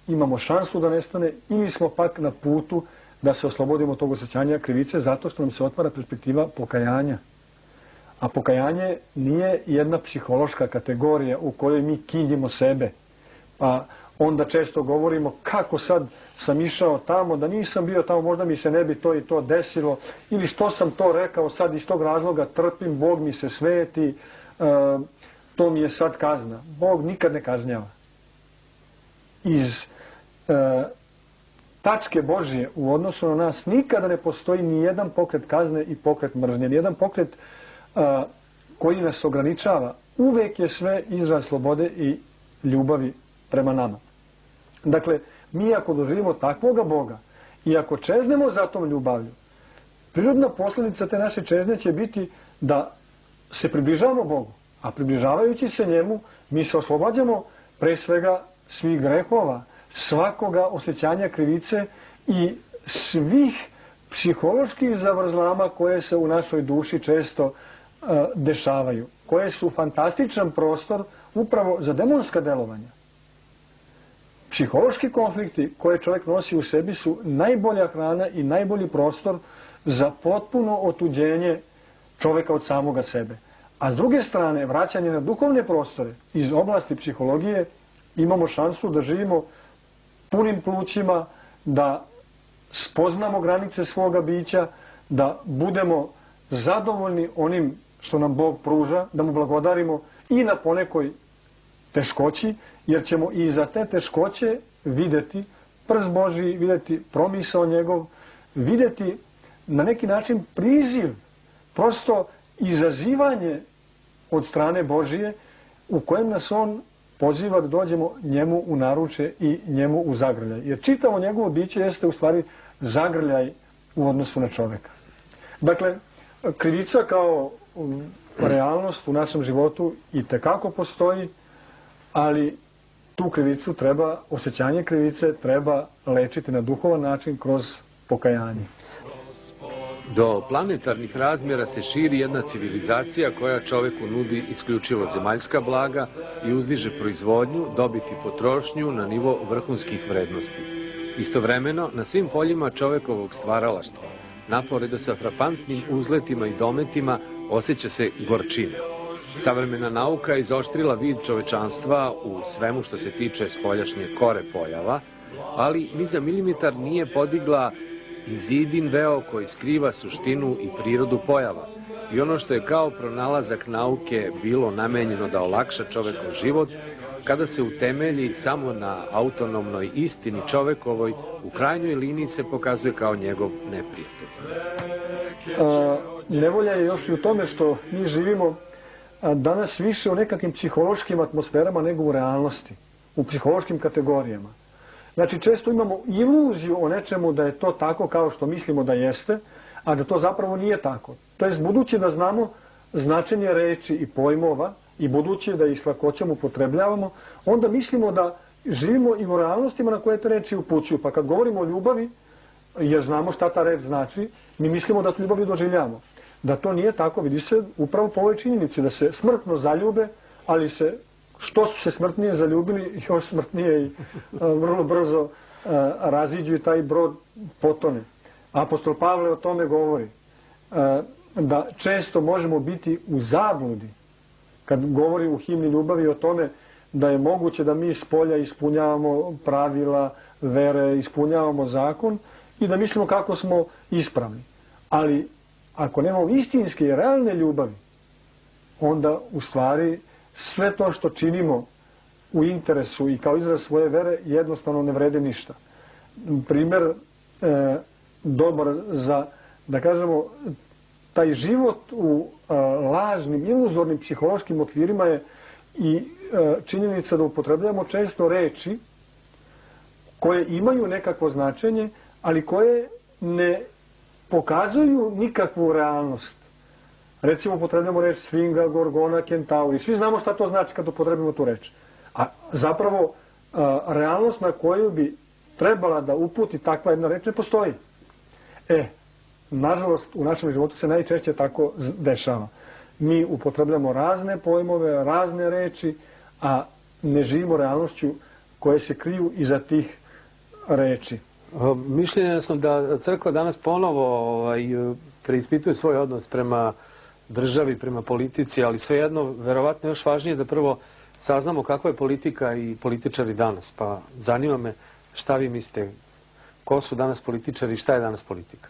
imamo šansu da nestane, ili smo pak na putu da se oslobodimo tog osjećanja krivice, zato što nam se otvara perspektiva pokajanja. A pokajanje nije jedna psihološka kategorija u kojoj mi kinjimo sebe. Pa onda često govorimo kako sad sam išao tamo, da nisam bio tamo, možda mi se ne bi to i to desilo, ili što sam to rekao, sad iz tog razloga trpim, Bog mi se sveti, to mi je sad kazna. Bog nikad ne kažnjava. Iz tačke Božje u odnosu na nas nikada ne postoji ni jedan pokret kazne i pokret mržnje, ni jedan pokret koji nas ograničava. Uvek je sve izraz slobode i ljubavi prema nama. Dakle, mi ako doživimo takvoga Boga i ako čeznemo za tom ljubavlju, prirodna posljedica te naše čezne će biti da se približavamo Bogu, a približavajući se njemu mi se oslobađamo pre svega svih grehova, svakoga osjećanja krivice i svih psiholoških zavrzlama koje se u našoj duši često dešavaju, koje su fantastičan prostor upravo za demonska delovanja. Psihološki konflikti koje čovjek nosi u sebi su najbolja hrana i najbolji prostor za potpuno otuđenje čovjeka od samoga sebe. A s druge strane, vraćanje na duhovne prostore iz oblasti psihologije, imamo šansu da živimo punim plućima, da spoznamo granice svoga bića, da budemo zadovoljni onim što nam Bog pruža, da mu blagodarimo i na ponekoj teškoći, jer ćemo i za te teškoće vidjeti prst Božji, vidjeti promisao njegov, vidjeti na neki način priziv, prosto izazivanje od strane Božije u kojem nas on poziva da dođemo njemu u naručje i njemu u zagrljaj. Jer čitavo njegovo biće jeste u stvari zagrljaj u odnosu na čovjeka. Dakle, krivica kao realnost u našem životu i tekako postoji, ali tu krivicu treba, osjećanje krivice treba lečiti na duhovan način kroz pokajanje. Do planetarnih razmjera se širi jedna civilizacija koja čoveku nudi isključivo zemaljska blaga i uzdiže proizvodnju, dobiti potrošnju na nivo vrhunskih vrednosti. Istovremeno, na svim poljima čovekovog stvaralaštva, naporedo sa frapantnim uzletima i dometima, osjeća se gorčina. Savremena nauka je izoštrila vid čovečanstva u svemu što se tiče spoljašnje kore pojava, ali ni za milimetar nije podigla i zidin veo koji skriva suštinu i prirodu pojava. I ono što je kao pronalazak nauke bilo namenjeno da olakša čovekov život, kada se utemelji samo na autonomnoj istini čovekovoj, u krajnjoj liniji se pokazuje kao njegov neprijatelj. Nevolja je još i u tome što mi živimo danas više u nekakvim psihološkim atmosferama nego u realnosti, u psihološkim kategorijama. Znači, često imamo iluziju o nečemu da je to tako kao što mislimo da jeste, a da to zapravo nije tako. To jest, budući da znamo značenje reči i pojmova i budući da ih s lakoćom upotrebljavamo, onda mislimo da živimo i u realnostima na koje te reči upućuju. Pa kad govorimo o ljubavi, jer znamo šta ta reč znači, mi mislimo da tu ljubav doživljamo. Da to nije tako, vidi se upravo po ovoj činjenici, da se smrtno zaljube, ali se, što su se smrtnije zaljubili, još smrtnije i vrlo brzo raziđu i taj brod potone. Apostol Pavle o tome govori, da često možemo biti u zabludi, kad govori u himni ljubavi o tome da je moguće da mi s polja ispunjavamo pravila vere, ispunjavamo zakon i da mislimo kako smo ispravni. Ali ako nemamo istinske i realne ljubavi, onda u stvari sve to što činimo u interesu i kao izraz svoje vere jednostavno ne vrede ništa. Primjer dobar za, da kažemo, taj život u lažnim, iluzornim psihološkim okvirima je i činjenica da upotrebljamo često reči koje imaju nekakvo značenje, ali koje ne pokazuju nikakvu realnost. Recimo, upotrebljamo reč sfinga, gorgona, kentauri. Svi znamo šta to znači kad upotrebimo tu reč. A zapravo, realnost na koju bi trebala da uputi takva jedna reč ne postoji. Nažalost, u našem životu se najčešće tako dešava. Mi upotrebljamo razne pojmove, razne reči, a ne živimo realnošću koje se kriju iza tih reči. Mišljenja sam da crkva danas ponovo preispituje svoj odnos prema državi, prema politici, ali svejedno, verovatno još važnije da prvo saznamo kakva je politika i političari danas. Pa zanima me šta vi mislite, ko su danas političari i šta je danas politika?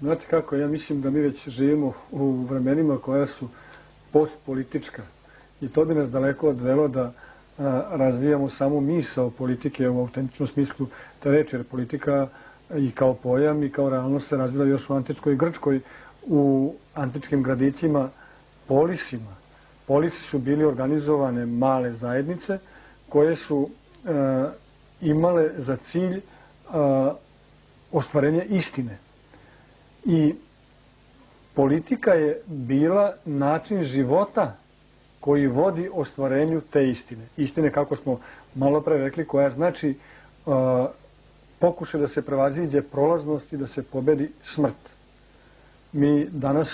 Znate kako, ja mislim da mi već živimo u vremenima koja su postpolitička i to bi nas daleko odvelo da razvijamo samu misao politike u autentičnom smislu te reči, jer politika i kao pojam i kao realnost se razvila još u antičkoj Grčkoj, u antičkim gradićima, polisima. Polisi su bili organizovane male zajednice koje su imale za cilj ostvarenje istine. I politika je bila način života koji vodi ostvarenju te istine. Istine, kako smo malo pre rekli, koja znači pokušaj da se prevaziđe prolaznost i da se pobedi smrt. Mi danas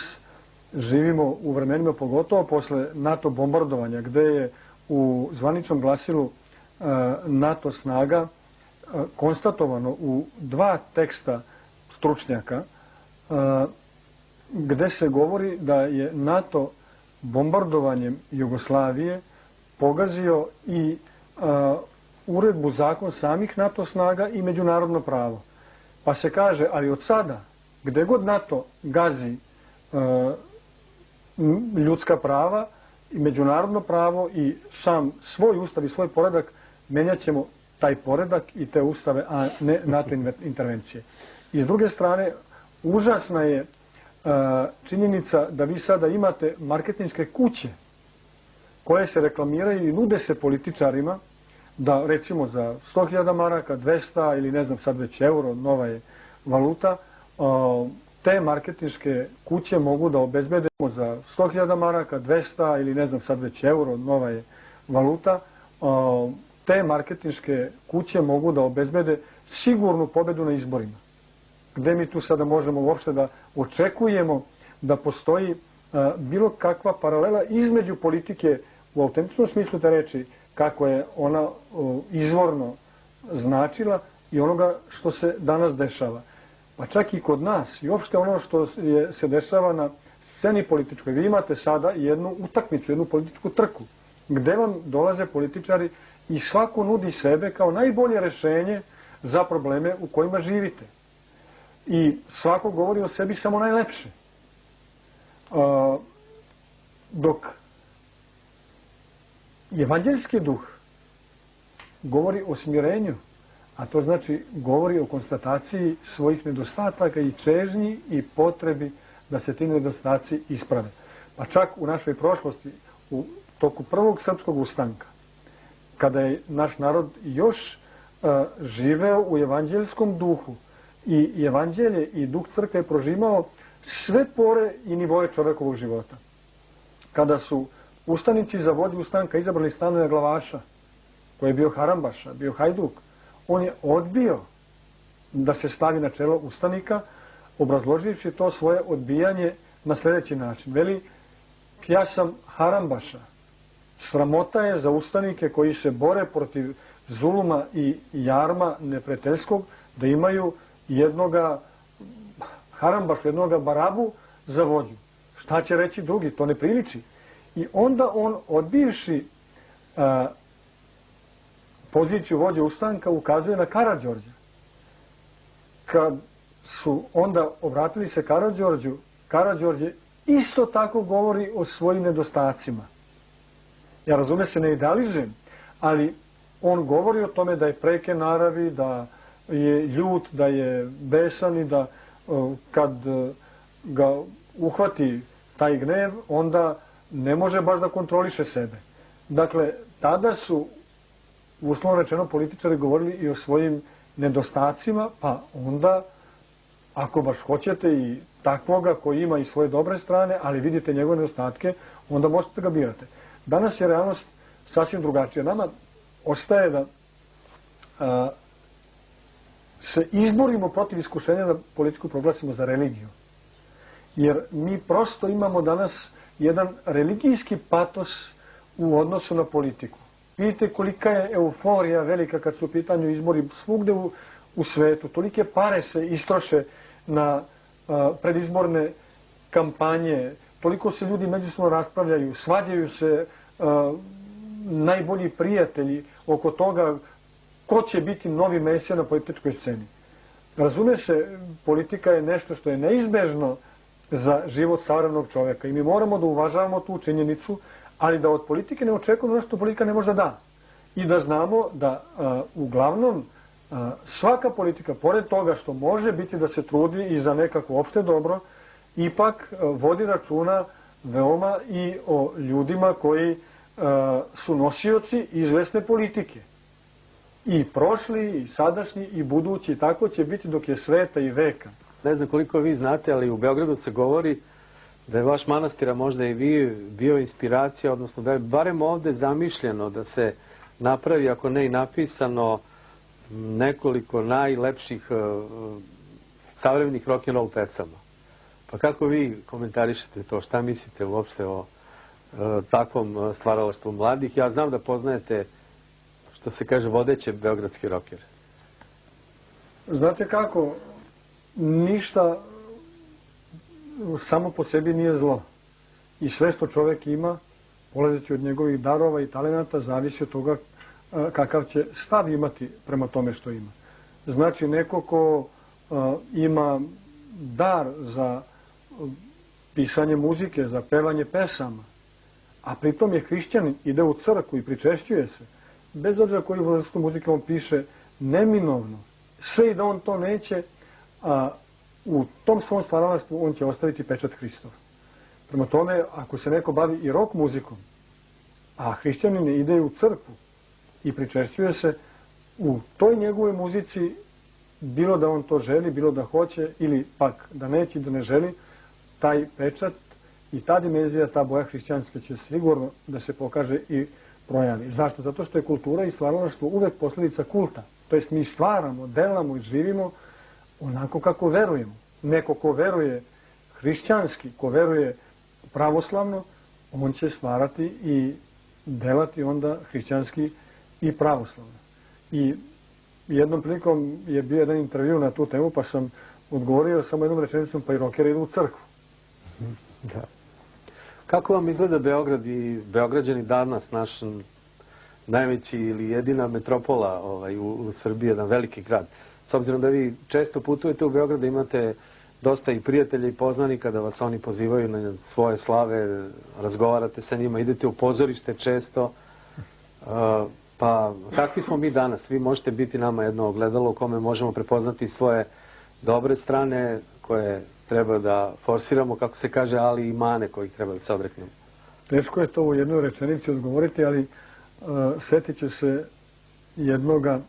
živimo u vremenima, pogotovo posle NATO bombardovanja, gde je u zvaničnom glasilu NATO snaga konstatovano u 2 teksta stručnjaka, gde se govori da je NATO bombardovanjem Jugoslavije pogazio i uredbu, zakon samih NATO snaga i međunarodno pravo. Pa se kaže, ali od sada, gde god NATO gazi ljudska prava i međunarodno pravo i sam svoj ustav i svoj poredak, menjat ćemo taj poredak i te ustave, a ne NATO intervencije. I s druge strane, užasna je činjenica da vi sada imate marketinške kuće koje se reklamiraju i nude se političarima da recimo za 100.000 maraka, 200 ili ne znam sad već euro, nova je valuta, te marketinške kuće mogu da obezbede za 100.000 maraka, 200 ili ne znam sad već euro, nova je valuta, te marketinške kuće mogu da obezbede sigurnu pobedu na izborima. Gde mi tu sada možemo uopšte da očekujemo da postoji bilo kakva paralela između politike u autentičnom smislu te reči, kako je ona izvorno značila i onoga što se danas dešava. Pa čak i kod nas i uopšte ono što se dešava na sceni političkoj. Vi imate sada jednu utakmicu, jednu političku trku, gde vam dolaze političari i svako nudi sebe kao najbolje rešenje za probleme u kojima živite. I svako govori o sebi samo najlepše. Dok evanđeljski duh govori o smirenju, a to znači govori o konstataciji svojih nedostataka i čežnji i potrebi da se ti nedostaci isprave. Pa čak u našoj prošlosti, u toku prvog srpskog ustanka, kada je naš narod još živeo u evanđeljskom duhu i evanđelje i duh crkve je prožimao sve pore i nivoje čovekovog života. Kada su ustanici za vođu ustanka izabrali Stanoja Glavaša, koji je bio harambaša, bio hajduk, on je odbio da se stavi na čelo ustanika, obrazloživši to svoje odbijanje na sljedeći način. Veli, ja sam harambaša. Sramota je za ustanike koji se bore protiv zuluma i jarma neprijateljskog, da imaju jednoga harambaš, jednoga barabu za vođu. Šta će reći drugi? To ne priliči. I onda on, odbivši poziciju vođe ustanka, ukazuje na Karađorđa. Kad su onda obratili se Karađorđu, Karađorđe isto tako govori o svojim nedostacima. Ja razume se, ne idealizujem, ali on govori o tome da je preke naravi, da je ljut, da je besan i da kad ga uhvati taj gnev, onda ne može baš da kontroliše sebe. Dakle, tada su, uslovno rečeno, političari govorili i o svojim nedostacima, pa onda, ako baš hoćete i takvoga koji ima i svoje dobre strane, ali vidite njegove nedostatke, onda možete ga birate. Danas je realnost sasvim drugačija. Nama ostaje da se izborimo protiv iskušenja da politiku proglasimo za religiju. Jer mi prosto imamo danas jedan religijski patos u odnosu na politiku. Vidite kolika je euforija velika kad su u pitanju izbori svugde u svetu. Tolike pare se istroše na predizborne kampanje, toliko se ljudi međusobno raspravljaju, svađaju se najbolji prijatelji oko toga ko će biti novi mesija na političkoj sceni. Razume se, politika je nešto što je neizbežno za život savremenog čoveka i mi moramo da uvažavamo tu činjenicu, ali da od politike ne očekujemo nešto što politika ne može da da. I da znamo da uglavnom svaka politika, pored toga što može biti da se trudi i za nekako opšte dobro, ipak vodi računa veoma i o ljudima koji su nosioci izvesne politike. I prošli, i sadašnji, i budući. Tako će biti dok je sveta i veka. Ne znam koliko vi znate, ali u Beogradu se govori da je vaš manastir, a možda i vi, bio inspiracija, odnosno da je barem ovde zamišljeno da se napravi, ako ne i napisano, nekoliko najlepših savremenih rock'n'roll pesama. Pa kako vi komentarišete to? Šta mislite uopšte o takvom stvaralaštvu mladih? Ja znam da poznajete, što se kaže, vodeće beogradske rockere. Znate kako, ništa samo po sebi nije zlo. I sve što čovek ima, polazeći od njegovih darova i talenata, zavisi od toga kakav će stav imati prema tome što ima. Znači, neko ko ima dar za pisanje muzike, za pevanje pesama, a pritom je hrišćanin, ide u crkvu i pričešćuje se, bez obzira koju vrstu muzike on piše, neminovno, sve i da on to neće, u tom svom stvaralaštvu on će ostaviti pečat Hristov. Prema tome, ako se neko bavi i rock muzikom, a hrišćanin ide u crkvu i pričešćuje se, u toj njegovoj muzici, bilo da on to želi, bilo da hoće, ili pak da neće, da ne želi, taj pečat i ta dimenzija, ta boja hrišćanska će sigurno da se pokaže i projavi. Zašto? Zato što je kultura i stvaralaštvo uvek posljedica kulta. To jest mi stvaramo, delamo i živimo onako kako verujemo. Neko ko veruje hrišćanski, ko veruje pravoslavno, on će stvarati i delati onda hrišćanski i pravoslavno. I jednom prilikom je bio jedan intervju na tu temu, pa sam odgovorio samo jednom rečenicom, pa i rockeri idu u crkvu. Da. Kako vam izgleda Beograd i Beograđani danas, naš najveći ili jedina metropola u Srbiji, jedan veliki grad? S obzirom da vi često putujete u Beograd, imate dosta i prijatelja i poznanika, da vas oni pozivaju na svoje slave, razgovarate sa njima, idete u pozorište često. Pa kakvi smo mi danas? Vi možete biti nama jedno ogledalo u kome možemo prepoznati svoje dobre strane koje treba da forsiramo, kako se kaže, ali i mane kojih treba da se odreknemo. Teško je to u jednoj rečenici odgovoriti, ali setit ću se jednoga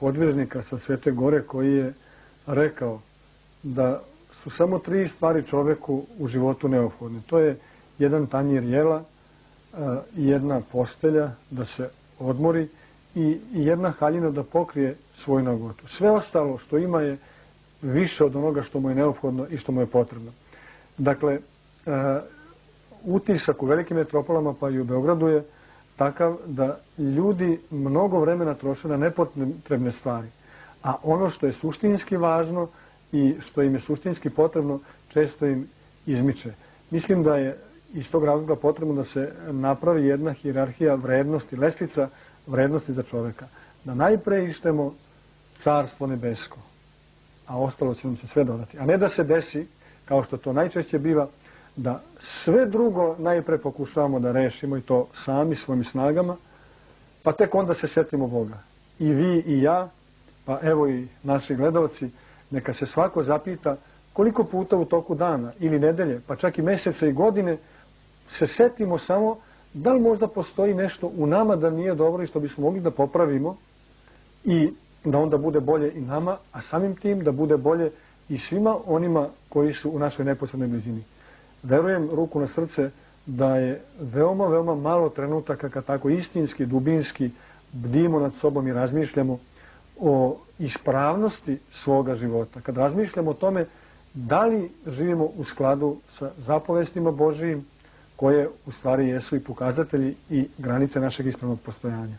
podvižnika sa Svete Gore koji je rekao da su samo 3 stvari čoveku u životu neophodne. To je jedan tanjir jela, jedna postelja da se odmori i jedna haljina da pokrije svoju nagotu. Sve ostalo što ima je više od onoga što mu je neophodno i što mu je potrebno. Dakle, utisak u velikim metropolama, pa i u Beogradu je takav da ljudi mnogo vremena troše na nepotrebne stvari. A ono što je suštinski važno i što im je suštinski potrebno, često im izmiče. Mislim da je iz tog razloga potrebno da se napravi jedna hijerarhija vrednosti, lestvica vrednosti za čoveka. Da najpre ištemo carstvo nebesko, a ostalo će nam se sve dodati. A ne da se desi, kao što to najčešće biva, da sve drugo najpre pokušavamo da rešimo i to sami svojim snagama, pa tek onda se setimo Boga. I vi i ja, pa evo i naši gledalci, neka se svako zapita koliko puta u toku dana ili nedelje, pa čak i meseca i godine, se setimo samo da li možda postoji nešto u nama da nije dobro i što bismo mogli da popravimo i da onda bude bolje i nama, a samim tim da bude bolje i svima onima koji su u našoj neposrednoj blizini. Verujem ruku na srce da je veoma, veoma malo trenutaka kad tako istinski, dubinski bdimo nad sobom i razmišljamo o ispravnosti svoga života. Kad razmišljamo o tome da li živimo u skladu sa zapovestima Božijim, koje u stvari jesu i pokazatelji i granice našeg ispravnog postojanja.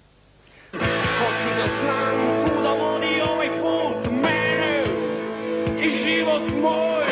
Hoću da znam kuda vodi ovaj put mene i život moj.